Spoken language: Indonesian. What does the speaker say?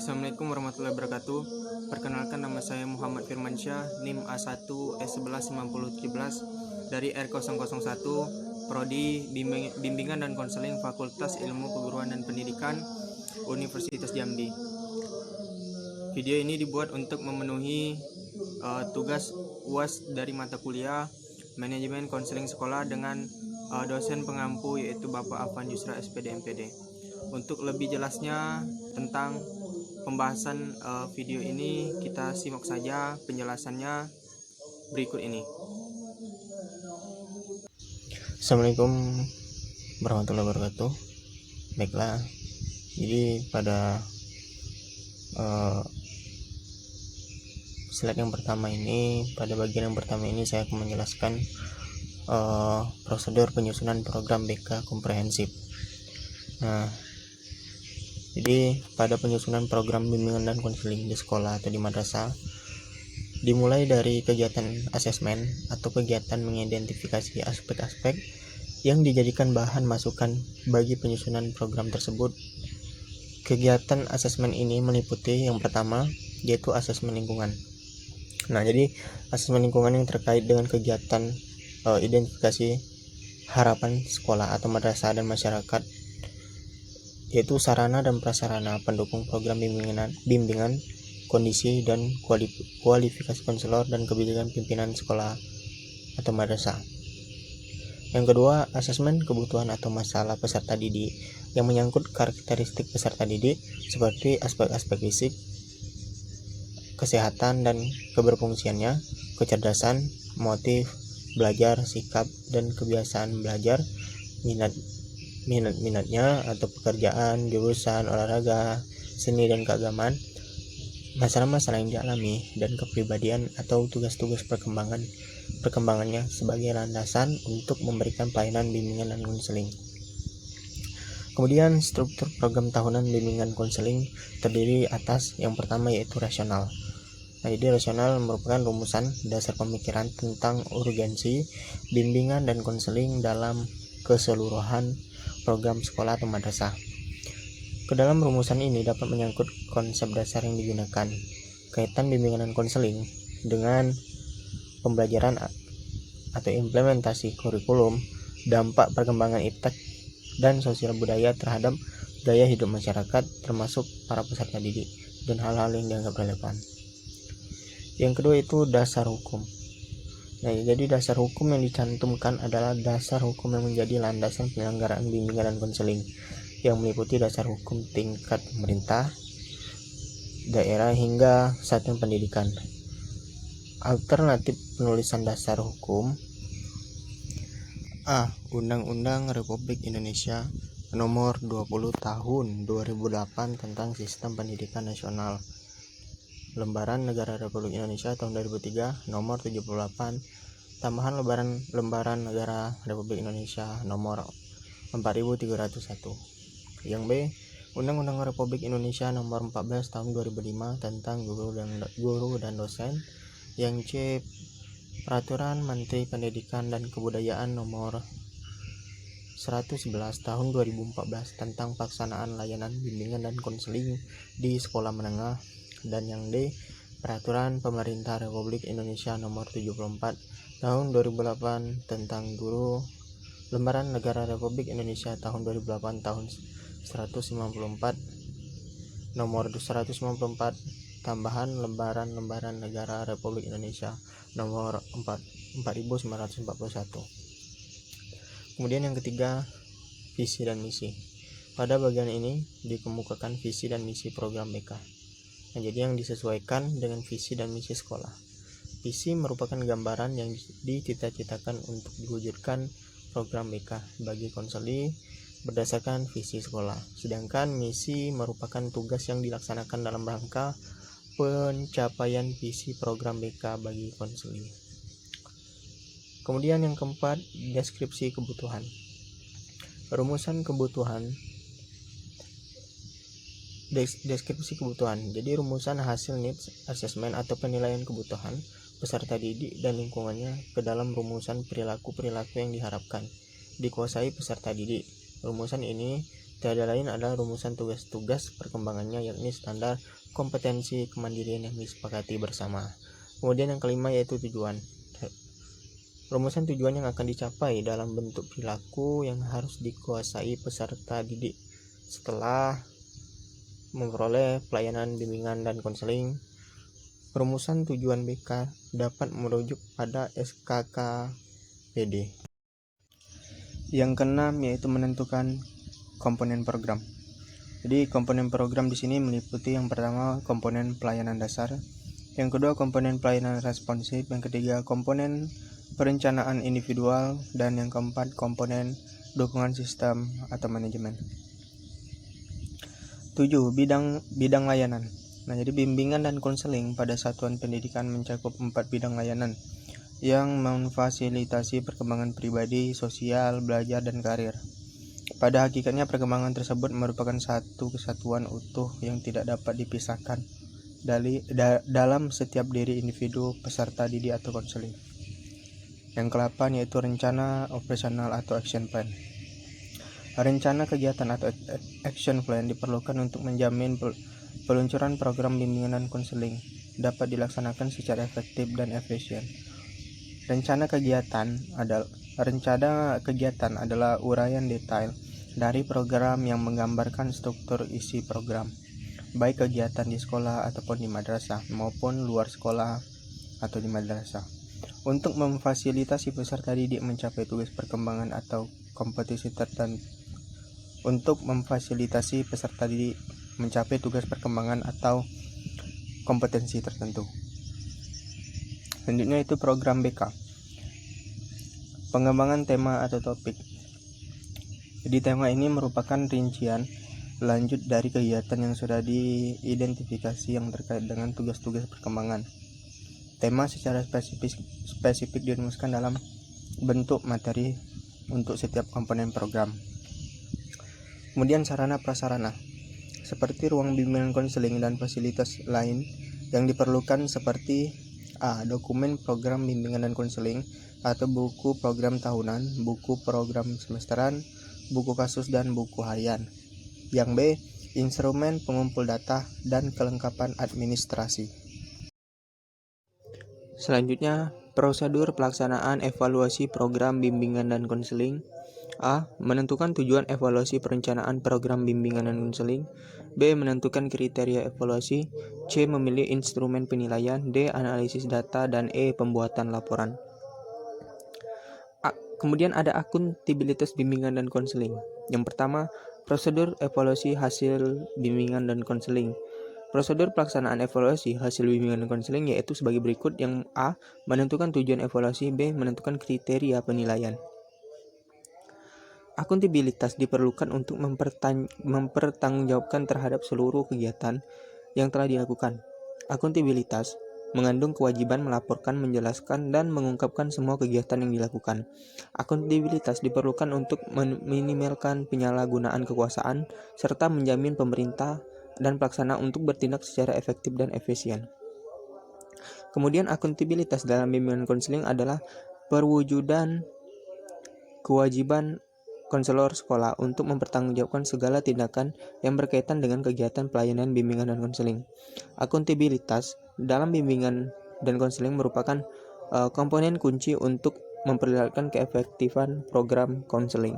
Assalamualaikum warahmatullahi wabarakatuh. Perkenalkan, nama saya Muhammad Firmansyah, NIM A1S119017 dari R001, Prodi Bimbingan dan Konseling Fakultas Ilmu Keguruan dan Pendidikan Universitas Jambi. Video ini dibuat untuk memenuhi tugas UAS dari mata kuliah Manajemen Konseling Sekolah dengan dosen pengampu yaitu Bapak Afan Yusra SPD MPD. Untuk lebih jelasnya tentang pembahasan video ini, kita simak saja penjelasannya berikut ini. Assalamualaikum warahmatullahi wabarakatuh. Baiklah, jadi pada slide yang pertama ini, pada bagian yang pertama ini saya akan menjelaskan prosedur penyusunan program BK komprehensif. Nah, jadi pada penyusunan program bimbingan dan konseling di sekolah atau di madrasah, dimulai dari kegiatan asesmen atau kegiatan mengidentifikasi aspek-aspek yang dijadikan bahan masukan bagi penyusunan program tersebut. Kegiatan asesmen ini meliputi yang pertama, yaitu asesmen lingkungan. Nah, jadi asesmen lingkungan yang terkait dengan kegiatan identifikasi harapan sekolah atau madrasah dan masyarakat, yaitu sarana dan prasarana pendukung program bimbingan, kondisi dan kualifikasi konselor dan kebijakan pimpinan sekolah atau madrasah. Yang kedua, asesmen kebutuhan atau masalah peserta didik yang menyangkut karakteristik peserta didik seperti aspek-aspek fisik, kesehatan dan keberfungsiannya, kecerdasan, motif belajar, sikap dan kebiasaan belajar, minatnya atau pekerjaan, jurusan, olahraga, seni dan keagamaan, masalah-masalah yang dialami, dan kepribadian atau tugas-tugas perkembangannya sebagai landasan untuk memberikan pelayanan bimbingan dan konseling. Kemudian struktur program tahunan bimbingan konseling terdiri atas yang pertama yaitu rasional. Nah, jadi rasional merupakan rumusan dasar pemikiran tentang urgensi bimbingan dan konseling dalam keseluruhan program sekolah atau madrasah. Ke dalam rumusan ini dapat menyangkut konsep dasar yang digunakan, kaitan bimbingan dan konseling dengan pembelajaran atau implementasi kurikulum, dampak perkembangan iptek dan sosial budaya terhadap gaya hidup masyarakat termasuk para peserta didik dan hal-hal yang dianggap relevan. Yang kedua itu dasar hukum. Nah, jadi dasar hukum yang dicantumkan adalah dasar hukum yang menjadi landasan penyelenggaraan bimbingan dan konseling, yang meliputi dasar hukum tingkat pemerintah, daerah hingga satuan pendidikan. Alternatif penulisan dasar hukum: A. Undang-Undang Republik Indonesia Nomor 20 Tahun 2008 tentang Sistem Pendidikan Nasional, Lembaran Negara Republik Indonesia tahun 2003 Nomor 78, tambahan Lembaran Negara Republik Indonesia Nomor 4301. Yang B. Undang-Undang Republik Indonesia Nomor 14 Tahun 2005 tentang guru dan dosen. Yang C. Peraturan Menteri Pendidikan dan Kebudayaan Nomor 111 Tahun 2014 tentang pelaksanaan layanan bimbingan dan konseling di sekolah menengah. Dan yang D. Peraturan Pemerintah Republik Indonesia Nomor 74 Tahun 2008 tentang guru, Lembaran Negara Republik Indonesia tahun 2008 tahun 194 Nomor 194, tambahan Lembaran Negara Republik Indonesia Nomor 4941. Kemudian yang ketiga, visi dan misi. Pada bagian ini dikemukakan visi dan misi program BK. Nah, jadi yang disesuaikan dengan visi dan misi sekolah. Visi merupakan gambaran yang dicita-citakan untuk diwujudkan program BK bagi konseli berdasarkan visi sekolah. Sedangkan misi merupakan tugas yang dilaksanakan dalam rangka pencapaian visi program BK bagi konseli. Kemudian yang keempat, deskripsi kebutuhan. Rumusan kebutuhan. Deskripsi kebutuhan. Jadi rumusan hasil needs assessment atau penilaian kebutuhan peserta didik dan lingkungannya ke dalam rumusan perilaku yang diharapkan dikuasai peserta didik. Rumusan ini tiada lain adalah rumusan tugas-tugas perkembangannya, yakni standar kompetensi kemandirian yang disepakati bersama. Kemudian yang kelima yaitu tujuan. Rumusan tujuan yang akan dicapai dalam bentuk perilaku yang harus dikuasai peserta didik setelah memperoleh pelayanan bimbingan dan konseling. Rumusan tujuan BK dapat merujuk pada SKKPD. Yang keenam yaitu menentukan komponen program. Jadi komponen program di sini meliputi yang pertama komponen pelayanan dasar, yang kedua komponen pelayanan responsif, yang ketiga komponen perencanaan individual, dan yang keempat komponen dukungan sistem atau manajemen. 7. Bidang layanan. Nah, jadi bimbingan dan konseling pada satuan pendidikan mencakup 4 bidang layanan yang memfasilitasi perkembangan pribadi, sosial, belajar, dan karir. Pada hakikatnya perkembangan tersebut merupakan satu kesatuan utuh yang tidak dapat dipisahkan dalam setiap diri individu peserta didik atau konseling. Yang ke-8 yaitu rencana operasional atau action plan. Rencana kegiatan atau action plan diperlukan untuk menjamin peluncuran program bimbingan dan konseling dapat dilaksanakan secara efektif dan efisien. Rencana kegiatan adalah uraian detail dari program yang menggambarkan struktur isi program, baik kegiatan di sekolah ataupun di madrasah maupun luar sekolah atau di madrasah. Untuk memfasilitasi peserta didik mencapai tugas perkembangan atau kompetensi tertentu. Untuk memfasilitasi peserta didik mencapai tugas perkembangan atau kompetensi tertentu. Selanjutnya itu program BK. Pengembangan tema atau topik. Jadi tema ini merupakan rincian lanjut dari kegiatan yang sudah diidentifikasi yang terkait dengan tugas-tugas perkembangan. Tema secara spesifik dirumuskan dalam bentuk materi untuk setiap komponen program. Kemudian sarana prasarana, seperti ruang bimbingan konseling dan fasilitas lain yang diperlukan seperti A. Dokumen program bimbingan dan konseling atau buku program tahunan, buku program semesteran, buku kasus, dan buku harian. Yang B. Instrumen pengumpul data dan kelengkapan administrasi. Selanjutnya, prosedur pelaksanaan evaluasi program bimbingan dan konseling. A. Menentukan tujuan evaluasi perencanaan program bimbingan dan konseling. B. Menentukan kriteria evaluasi. C. Memilih instrumen penilaian. D. Analisis data. Dan E. Pembuatan laporan. Kemudian ada akuntabilitas bimbingan dan konseling. Yang pertama, prosedur evaluasi hasil bimbingan dan konseling. Prosedur pelaksanaan evaluasi hasil bimbingan dan konseling yaitu sebagai berikut. Yang A. Menentukan tujuan evaluasi. B. Menentukan kriteria penilaian. Akuntabilitas diperlukan untuk mempertanggungjawabkan terhadap seluruh kegiatan yang telah dilakukan. Akuntabilitas mengandung kewajiban melaporkan, menjelaskan, dan mengungkapkan semua kegiatan yang dilakukan. Akuntabilitas diperlukan untuk meminimalkan penyalahgunaan kekuasaan serta menjamin pemerintah dan pelaksana untuk bertindak secara efektif dan efisien. Kemudian akuntabilitas dalam bimbingan konseling adalah perwujudan kewajiban konselor sekolah untuk mempertanggungjawabkan segala tindakan yang berkaitan dengan kegiatan pelayanan bimbingan dan konseling. Akuntabilitas dalam bimbingan dan konseling merupakan komponen kunci untuk memperlihatkan keefektifan program konseling.